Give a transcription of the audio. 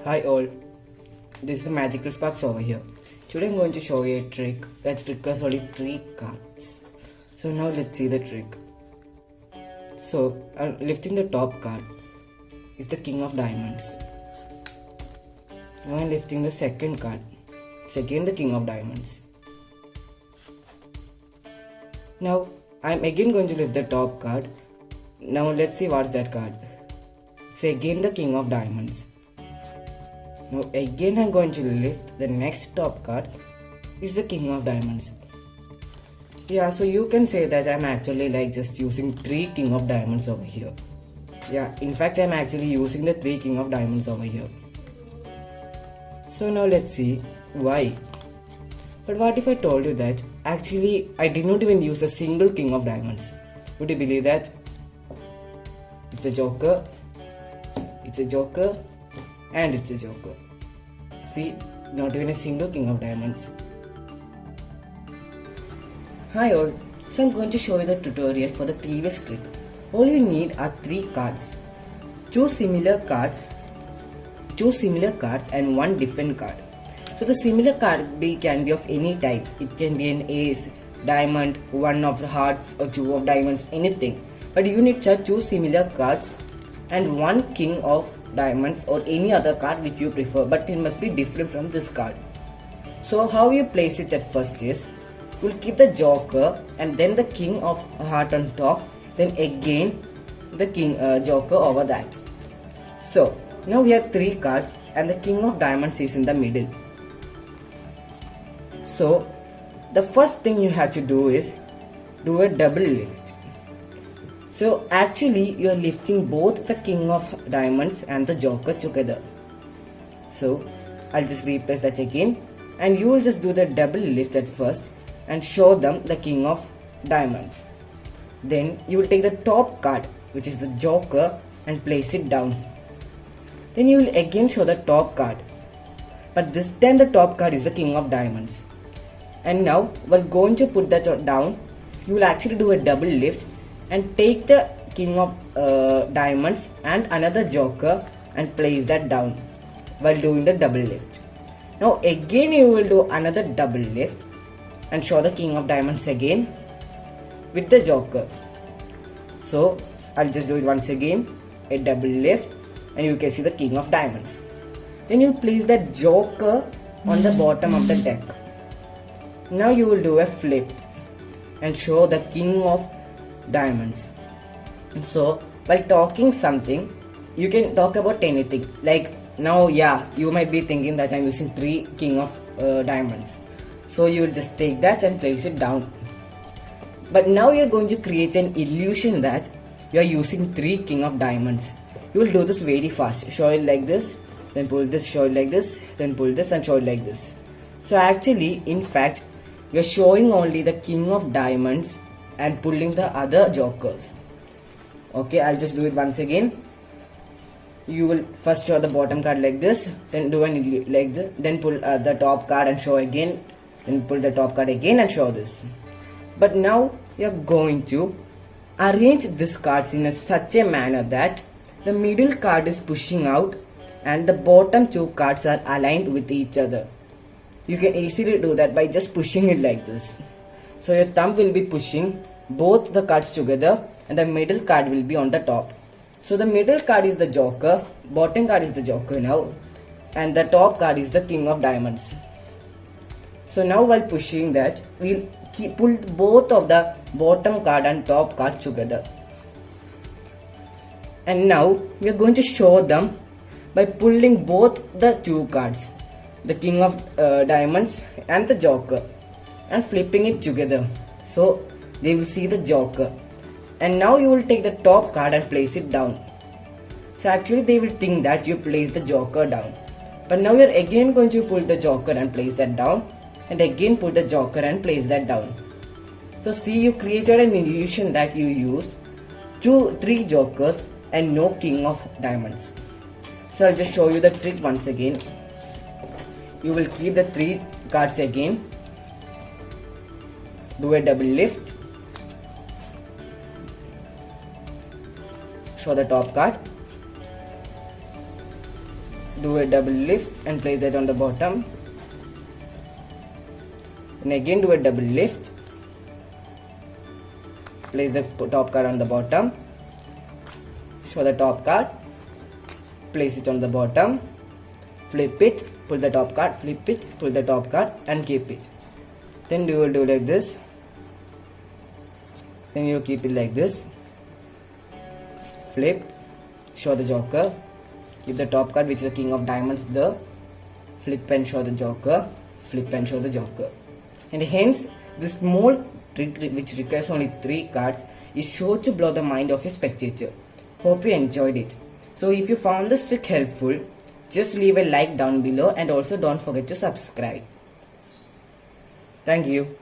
Hi all, this is the Magical Sparks over here. Today I'm going to show you a trick that requires only 3 cards. So now let's see the trick. So I'm lifting the top card is the King of Diamonds. Now I'm lifting the second card. It's again the King of Diamonds. Now I'm again going to lift the top card. Now let's see what's that card. It's again the King of Diamonds. Now again I'm going to lift the next top card is the King of Diamonds. Yeah, so you can say that I'm actually like just using 3 King of Diamonds over here. Yeah, in fact I'm actually using the 3 King of Diamonds over here. So now let's see why. But what if I told you that actually I did not even use a single King of Diamonds? Would you believe that? It's a joker, it's a joker, and it's a joker. See, not even a single King of Diamonds. Hi all, so I'm going to show you the tutorial for the previous trick. All you need are 3 cards. Choose similar cards and one different card. So the similar card can be of any types. It can be an ace, diamond, 1 of hearts or 2 of diamonds, anything. But you need to choose similar cards and 1 king of diamonds or any other card which you prefer, but it must be different from this card. So how you place it at first is, you'll keep the joker and then the king of heart on top, then again the king joker over that. So now we have 3 cards and the king of diamonds is in the middle. So the first thing you have to do is do a double lift. So actually you are lifting both the king of diamonds and the joker together. So I'll just replace that again and you will just do the double lift at first and show them the king of diamonds. Then you will take the top card, which is the joker, and place it down. Then you will again show the top card, but this time the top card is the king of diamonds. And now while going to put that down, you will actually do a double lift and take the king of diamonds and another joker and place that down while doing the double lift. Now again you will do another double lift and show the king of diamonds again with the joker. So I'll just do it once again, a double lift, and you can see the king of diamonds. Then you place that joker on the bottom of the deck. Now you will do a flip and show the king of diamonds. So while talking something, you can talk about anything. Like now, yeah, you might be thinking that I'm using 3 king of diamonds. So you will just take that and place it down. But now you're going to create an illusion that you're using 3 king of diamonds. You will do this very fast. Show it like this, then pull this, show it like this, then pull this and show it like this. So actually, in fact, you're showing only the king of diamonds and pulling the other jokers. Okay, I'll just do it once again. You will first show the bottom card like this, then do an like this, then pull the top card and show again, then pull the top card again and show this. But now you're going to arrange these cards in such a manner that the middle card is pushing out and the bottom 2 cards are aligned with each other. You can easily do that by just pushing it like this. So your thumb will be pushing both the cards together and the middle card will be on the top. So the middle card is the joker, bottom card is the joker now, and the top card is the king of diamonds. So now while pushing that, we'll pull both of the bottom card and top card together. And now we are going to show them by pulling both the 2 cards, the king of diamonds and the joker, and flipping it together. So they will see the joker. And now you will take the top card and place it down. So actually they will think that you place the joker down. But now you are again going to pull the joker and place that down. And again pull the joker and place that down. So see, you created an illusion that you used 3 jokers and no king of diamonds. So I'll just show you the trick once again. You will keep the 3 cards again. Do a double lift. Show the top card. do a double lift and place that on the bottom. And again do a double lift, place the top card on the bottom, show the top card, place it on the bottom, flip it, pull the top card, flip it, pull the top card and keep it. Then you will do like this. Then you keep it like this. Flip, show the joker, keep the top card which is the king of diamonds there, flip and show the joker, flip and show the joker. And hence this small trick which requires only 3 cards is sure to blow the mind of a spectator. Hope you enjoyed it. So if you found this trick helpful, just leave a like down below and also don't forget to subscribe. Thank you.